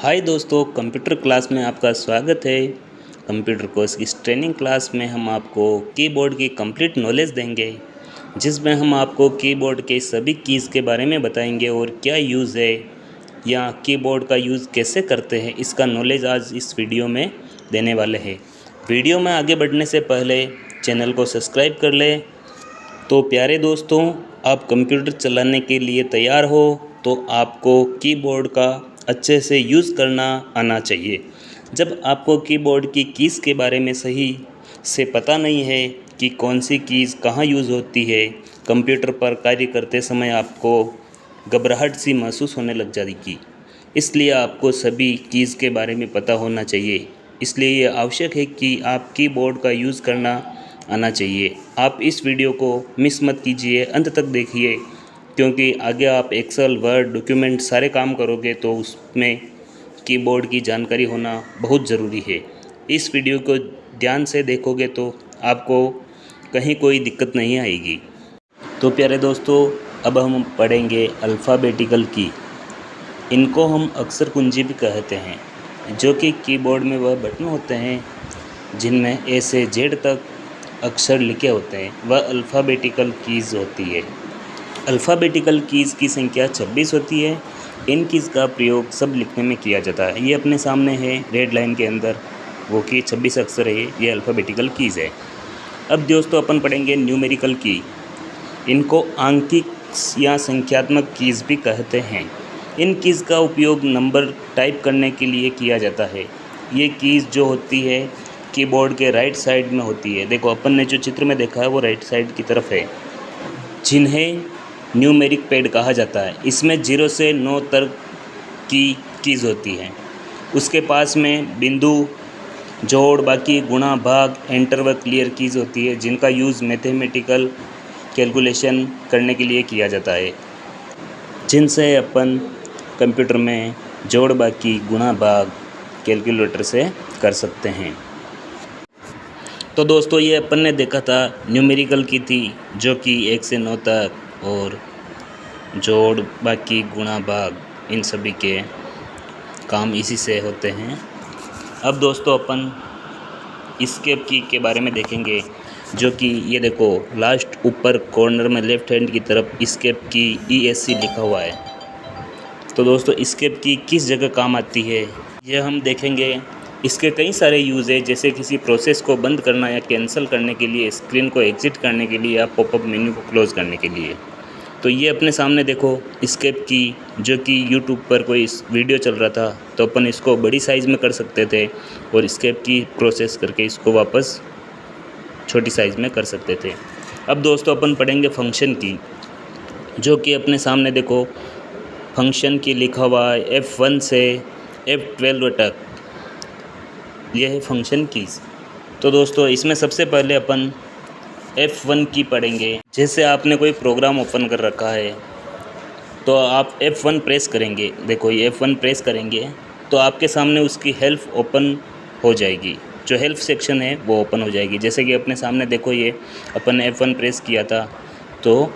हाय दोस्तों, computer class में आपका स्वागत है। कंप्यूटर कोर्स की इस ट्रेनिंग क्लास में हम आपको कीबोर्ड की कंप्लीट नॉलेज देंगे, जिसमें हम आपको कीबोर्ड के सभी कीज़ के बारे में बताएंगे और क्या यूज़ है या कीबोर्ड का यूज़ कैसे करते हैं, इसका नॉलेज आज इस वीडियो में देने वाले हैं। वीडियो में आगे बढ़ने से पहले चैनल को सब्सक्राइब कर लें। तो प्यारे दोस्तों, आप कंप्यूटर चलाने के लिए तैयार हो तो आपको कीबोर्ड का अच्छे से यूज़ करना आना चाहिए। जब आपको कीबोर्ड की कीज़ के बारे में सही से पता नहीं है कि कौन सी कीज़ कहाँ यूज़ होती है, कंप्यूटर पर कार्य करते समय आपको घबराहट सी महसूस होने लग जाएगी। इसलिए आपको सभी कीज़ के बारे में पता होना चाहिए। इसलिए ये आवश्यक है कि आप कीबोर्ड का यूज़ करना आना चाहिए। आप इस वीडियो को मिस मत कीजिए, अंत तक देखिए, क्योंकि आगे आप एक्सेल, वर्ड, डॉक्यूमेंट सारे काम करोगे तो उसमें कीबोर्ड की जानकारी होना बहुत ज़रूरी है। इस वीडियो को ध्यान से देखोगे तो आपको कहीं कोई दिक्कत नहीं आएगी। तो प्यारे दोस्तों, अब हम पढ़ेंगे अल्फ़ाबेटिकल की। इनको हम अक्षर कुंजी भी कहते हैं, जो कि कीबोर्ड में वह बटन होते हैं जिनमें ए से जेड तक अक्षर लिखे होते हैं, वह अल्फ़ाबेटिकल कीज़ होती है। अल्फ़ाबेटिकल कीज़ की संख्या 26 होती है। इन कीज़ का प्रयोग सब लिखने में किया जाता है। ये अपने सामने है रेड लाइन के अंदर, वो कि 26 अक्षर है, ये अल्फ़ाबेटिकल कीज़ है। अब दोस्तों अपन पढ़ेंगे न्यूमेरिकल की। इनको आंकिक या संख्यात्मक कीज़ भी कहते हैं। इन कीज़ का उपयोग नंबर टाइप करने के लिए किया जाता है। ये कीज़ जो होती है कीबोर्ड के राइट साइड में होती है। देखो, अपन ने जो चित्र में देखा है वो राइट साइड की तरफ है, जिन्हें न्यूमेरिक पैड कहा जाता है। इसमें 0 से 9 तक की कीज़ होती हैं। उसके पास में बिंदु, जोड़, बाकी, गुणा, भाग, एंटर व क्लियर कीज़ होती है, जिनका यूज़ मैथमेटिकल कैलकुलेशन करने के लिए किया जाता है, जिनसे अपन कंप्यूटर में जोड़, बाकी, गुणा, भाग कैलकुलेटर से कर सकते हैं। तो दोस्तों, ये अपन ने देखा था न्यूमेरिकल की थी, जो कि 1 से 9 तक, और जोड़, बाकी, गुणा, भाग, इन सभी के काम इसी से होते हैं। अब दोस्तों अपन एस्केप की के बारे में देखेंगे, जो कि ये देखो लास्ट ऊपर कॉर्नर में लेफ्ट हैंड की तरफ एस्केप की ESC लिखा हुआ है। तो दोस्तों, एस्केप की किस जगह काम आती है यह हम देखेंगे। इसके कई सारे यूज़ है, जैसे किसी प्रोसेस को बंद करना या कैंसिल करने के लिए, स्क्रीन को एग्जिट करने के लिए या पॉपअप मेन्यू को क्लोज़ करने के लिए। तो ये अपने सामने देखो एस्केप की, जो कि यूट्यूब पर कोई वीडियो चल रहा था तो अपन इसको बड़ी साइज़ में कर सकते थे और एस्केप की प्रोसेस करके इसको वापस छोटी साइज़ में कर सकते थे। अब दोस्तों अपन पढ़ेंगे फंक्शन की, जो कि अपने सामने देखो फंक्शन की लिखा हुआ है F1 से F12 तक, यह है फंक्शन कीज़। तो दोस्तों इसमें सबसे पहले अपन F1 की पढ़ेंगे। जैसे आपने कोई प्रोग्राम ओपन कर रखा है तो आप F1 प्रेस करेंगे। देखो, ये F1 प्रेस करेंगे तो आपके सामने उसकी हेल्प ओपन हो जाएगी, जो हेल्प सेक्शन है वो ओपन हो जाएगी। जैसे कि अपने सामने देखो, ये अपन ने F1 प्रेस किया था तो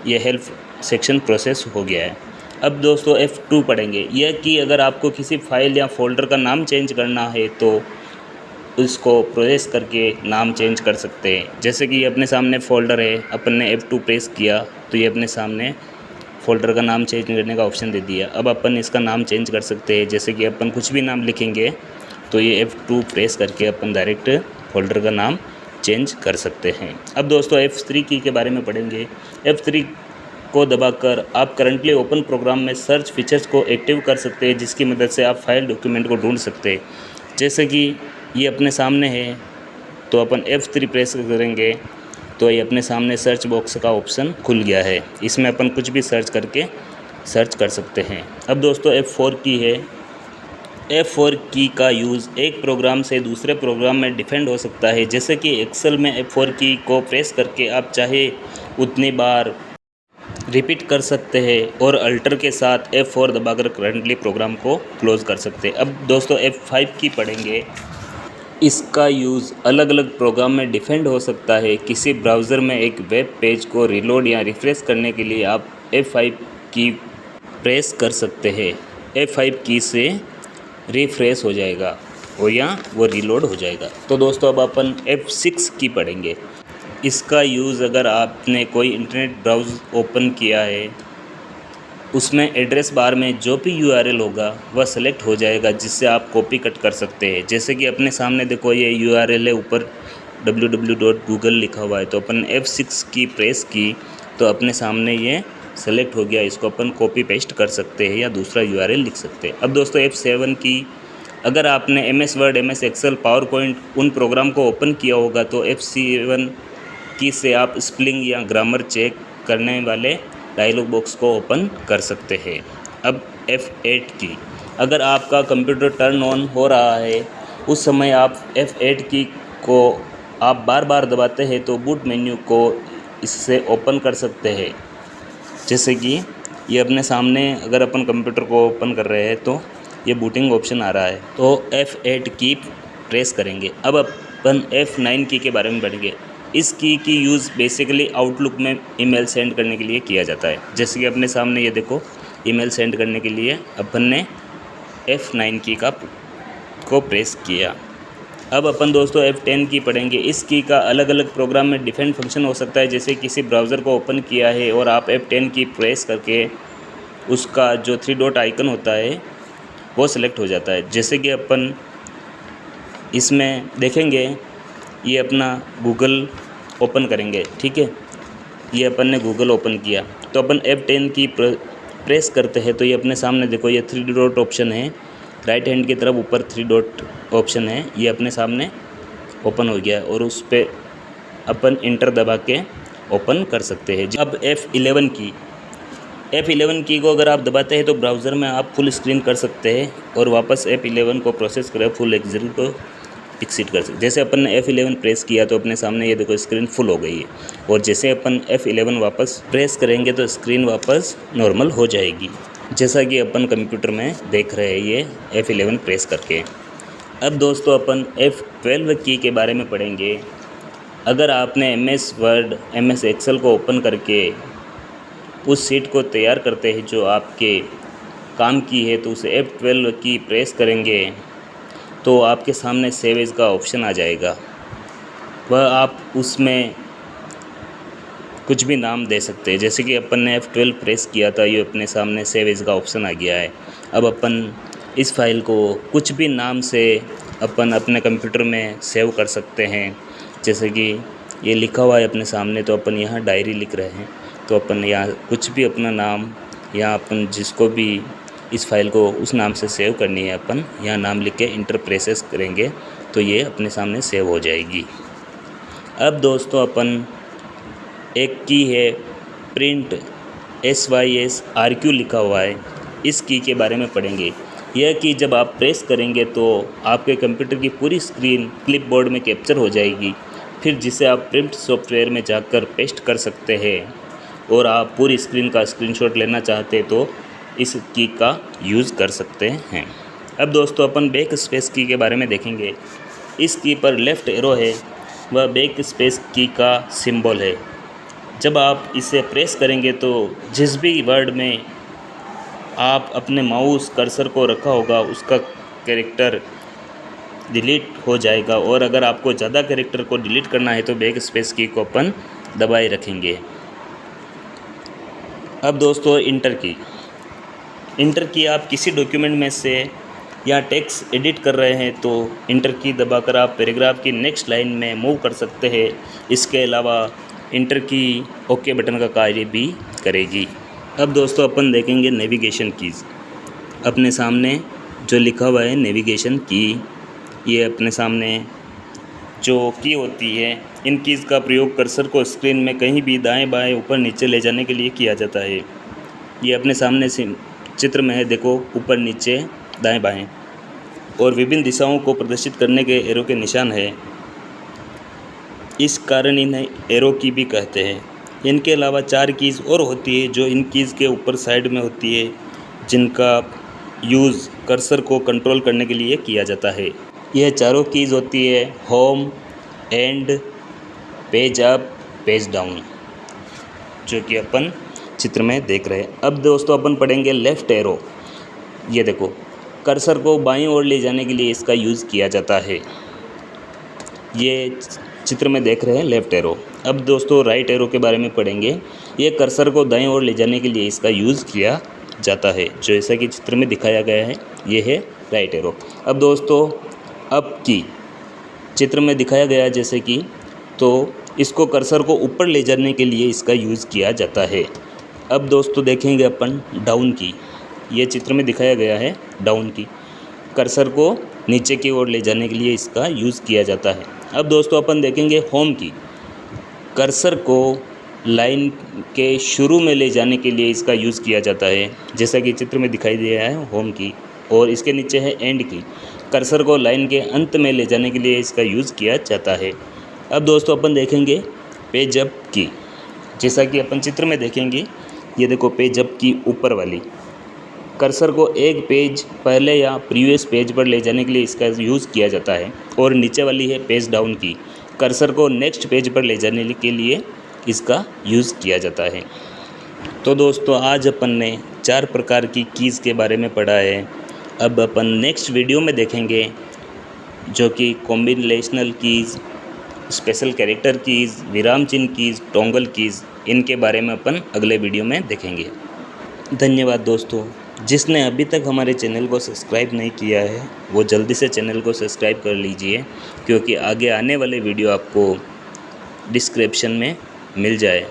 ये हेल्प सेक्शन प्रोसेस हो गया है। अब दोस्तों F2 पढ़ेंगे। यह कि अगर आपको किसी फाइल या फोल्डर का नाम चेंज करना है तो उसको प्रेस करके नाम चेंज कर सकते हैं। जैसे कि ये अपने सामने फ़ोल्डर है, अपन ने F2 प्रेस किया तो ये अपने सामने फ़ोल्डर का नाम चेंज करने का ऑप्शन दे दिया। अब अपन इसका नाम चेंज कर सकते हैं। जैसे कि अपन कुछ भी नाम लिखेंगे तो ये F2 प्रेस करके अपन डायरेक्ट फ़ोल्डर का नाम चेंज कर सकते हैं। अब दोस्तों F3 की के बारे में पढ़ेंगे। F3 को दबाकर आप करंटली ओपन प्रोग्राम में सर्च फीचर्स को एक्टिव कर सकते हैं, जिसकी मदद से आप फाइल डॉक्यूमेंट को ढूंढ सकते हैं। जैसे कि ये अपने सामने है तो अपन F3 प्रेस करेंगे तो ये अपने सामने सर्च बॉक्स का ऑप्शन खुल गया है। इसमें अपन कुछ भी सर्च करके सर्च कर सकते हैं। अब दोस्तों F4 की है। F4 की का यूज़ एक प्रोग्राम से दूसरे प्रोग्राम में डिफेंड हो सकता है। जैसे कि एक्सेल में F4 की को प्रेस करके आप चाहे उतनी बार रिपीट कर सकते हैं और अल्टर के साथ F4 दबाकर करंटली प्रोग्राम को क्लोज़ कर सकते हैं। अब दोस्तों F5 की पढ़ेंगे। इसका यूज़ अलग अलग प्रोग्राम में डिफेंड हो सकता है। किसी ब्राउज़र में एक वेब पेज को रीलोड या रिफ्रेश करने के लिए आप F5 की प्रेस कर सकते हैं। F5 की से रिफ्रेश हो जाएगा और या वो रीलोड हो जाएगा। तो दोस्तों अब अपन F6 की पढ़ेंगे। इसका यूज़ अगर आपने कोई इंटरनेट ब्राउज़ ओपन किया है, उसमें एड्रेस बार में जो भी URL होगा वह सेलेक्ट हो जाएगा, जिससे आप कॉपी कट कर सकते हैं। जैसे कि अपने सामने देखो ये URL है, ऊपर www.google लिखा हुआ है, तो अपन F6 की प्रेस की तो अपने सामने ये सेलेक्ट हो गया। इसको अपन कॉपी पेस्ट कर सकते हैं या दूसरा URL लिख सकते हैं। अब दोस्तों F7 की, अगर आपने MS Word, MS Excel, PowerPoint उन प्रोग्राम को ओपन किया होगा तो F7 की से आप स्पेलिंग या ग्रामर चेक करने वाले डायलॉग बॉक्स को ओपन कर सकते हैं। अब F8 की, अगर आपका कंप्यूटर टर्न ऑन हो रहा है उस समय आप F8 की को आप बार बार दबाते हैं तो बूट मेन्यू को इससे ओपन कर सकते हैं। जैसे कि ये अपने सामने अगर अपन कंप्यूटर को ओपन कर रहे हैं तो ये बूटिंग ऑप्शन आ रहा है, तो F8 की प्रेस करेंगे। अब अपन F9 की के बारे में पढ़ेंगे। इस की यूज़ बेसिकली आउटलुक में ईमेल सेंड करने के लिए किया जाता है। जैसे कि अपने सामने ये देखो, ईमेल सेंड करने के लिए अपन ने F9 की को प्रेस किया। अब अपन दोस्तों F10 की पढ़ेंगे। इस की का अलग अलग प्रोग्राम में डिफरेंट फंक्शन हो सकता है। जैसे किसी ब्राउज़र को ओपन किया है और आप F10 की प्रेस करके उसका जो 3 डॉट आइकन होता है वो सिलेक्ट हो जाता है। जैसे कि अपन इसमें देखेंगे, ये अपना गूगल ओपन करेंगे, ठीक है। ये अपन ने गूगल ओपन किया तो अपन F10 की प्रेस करते हैं तो ये अपने सामने देखो, ये 3 डॉट ऑप्शन है, राइट हैंड की तरफ ऊपर 3 डॉट ऑप्शन है, ये अपने सामने ओपन हो गया और उस पर अपन इंटर दबा के ओपन कर सकते हैं। अब F11 की को अगर आप दबाते हैं तो ब्राउज़र में आप फुल स्क्रीन कर सकते हैं और वापस F11 को प्रोसेस कर फुल एग्जिट को एक्सिट कर सकते। जैसे अपन ने F11 प्रेस किया तो अपने सामने ये देखो स्क्रीन फुल हो गई है, और जैसे अपन F11 वापस प्रेस करेंगे तो स्क्रीन वापस नॉर्मल हो जाएगी, जैसा कि अपन कंप्यूटर में देख रहे हैं ये F11 प्रेस करके। अब दोस्तों अपन F12 की के बारे में पढ़ेंगे। अगर आपने MS वर्ड, MS एक्सेल को ओपन करके उस सीट को तैयार करते हैं जो आपके काम की है, तो उसे F12 की प्रेस करेंगे तो आपके सामने सेव एज का ऑप्शन आ जाएगा। वह आप उसमें कुछ भी नाम दे सकते हैं। जैसे कि अपन ने F12 प्रेस किया था, ये अपने सामने सेव एज का ऑप्शन आ गया है। अब अपन इस फाइल को कुछ भी नाम से अपन अपने कंप्यूटर में सेव कर सकते हैं। जैसे कि ये लिखा हुआ है अपने सामने, तो अपन यहाँ डायरी लिख रहे हैं, तो अपन यहाँ कुछ भी अपना नाम, या अपन जिसको भी इस फाइल को उस नाम से सेव करनी है, अपन यहाँ नाम लिख के इंटर प्रेसेस करेंगे तो ये अपने सामने सेव हो जाएगी। अब दोस्तों अपन एक की है प्रिंट, SYSRQ लिखा हुआ है, इस की के बारे में पढ़ेंगे। यह की जब आप प्रेस करेंगे तो आपके कंप्यूटर की पूरी स्क्रीन क्लिपबोर्ड में कैप्चर हो जाएगी, फिर जिसे आप प्रिंट सॉफ्टवेयर में जाकर पेस्ट कर सकते हैं। और आप पूरी स्क्रीन का स्क्रीनशॉट लेना चाहते हैं तो इस की का यूज़ कर सकते हैं। अब दोस्तों अपन बैक स्पेस की के बारे में देखेंगे। इस की पर लेफ़्ट एरो है, वह बैक स्पेस की का सिंबल है। जब आप इसे प्रेस करेंगे तो जिस भी वर्ड में आप अपने माउस कर्सर को रखा होगा उसका कैरेक्टर डिलीट हो जाएगा, और अगर आपको ज़्यादा कैरेक्टर को डिलीट करना है तो बैक स्पेस की को अपन दबाए रखेंगे। अब दोस्तों इंटर की आप किसी डॉक्यूमेंट में से या टेक्स्ट एडिट कर रहे हैं तो इंटर की दबाकर आप पैराग्राफ की नेक्स्ट लाइन में मूव कर सकते हैं। इसके अलावा इंटर की ओके बटन का कार्य भी करेगी। अब दोस्तों अपन देखेंगे नेविगेशन कीज़। अपने सामने जो लिखा हुआ है नेविगेशन की, ये अपने सामने जो की होती है, इन कीज़ का प्रयोग कर्सर को स्क्रीन में कहीं भी दाएं बाएं ऊपर नीचे ले जाने के लिए किया जाता है। ये अपने सामने से चित्र में है, देखो ऊपर नीचे दाएं बाएं, और विभिन्न दिशाओं को प्रदर्शित करने के एरो के निशान है। इस कारण इन्हें एरो की भी कहते हैं। इनके अलावा 4 कीज़ और होती है जो इन कीज़ के ऊपर साइड में होती है, जिनका यूज़ कर्सर को कंट्रोल करने के लिए किया जाता है। यह चारों कीज़ होती है home, and, page up, page down, जो कि अपन चित्र में देख रहे हैं। अब दोस्तों अपन पढ़ेंगे लेफ़्ट एरो। ये देखो, कर्सर को बाईं ओर ले जाने के लिए इसका यूज़ किया जाता है। ये चित्र में देख रहे हैं लेफ़्ट एरो। अब दोस्तों राइट एरो के बारे में पढ़ेंगे। ये कर्सर को दाईं ओर ले जाने के लिए इसका यूज़ किया जाता है, जैसा कि चित्र में दिखाया गया है। ये है राइट एरो। अब दोस्तों अप की चित्र में दिखाया गया है जैसे कि, तो इसको कर्सर को ऊपर ले जाने के लिए इसका यूज़ किया जाता है। अब दोस्तों देखेंगे अपन डाउन की। ये चित्र में दिखाया गया है डाउन की। कर्सर को नीचे की ओर ले जाने के लिए इसका यूज़ किया जाता है। अब दोस्तों अपन देखेंगे होम की। कर्सर को लाइन के शुरू में ले जाने के लिए इसका यूज़ किया जाता है, जैसा कि चित्र में दिखाई दे रहा है होम की। और इसके नीचे है एंड की। कर्सर को लाइन के अंत में ले जाने के लिए इसका यूज़ किया जाता है। अब दोस्तों अपन देखेंगे पेज अप की। जैसा कि अपन चित्र में देखेंगे, ये देखो पेज अप की ऊपर वाली। कर्सर को एक पेज पहले या प्रीवियस पेज पर ले जाने के लिए इसका यूज़ किया जाता है। और नीचे वाली है पेज डाउन की। कर्सर को नेक्स्ट पेज पर ले जाने के लिए इसका यूज़ किया जाता है। तो दोस्तों आज अपन ने 4 प्रकार की कीज़ के बारे में पढ़ा है। अब अपन नेक्स्ट वीडियो में देखेंगे जो कि combinational keys, special character keys, विराम चिन्ह कीज़, टॉगल कीज़, इनके बारे में अपन अगले वीडियो में देखेंगे। धन्यवाद दोस्तों। जिसने अभी तक हमारे चैनल को सब्सक्राइब नहीं किया है वो जल्दी से चैनल को सब्सक्राइब कर लीजिए, क्योंकि आगे आने वाले वीडियो आपको डिस्क्रिप्शन में मिल जाए।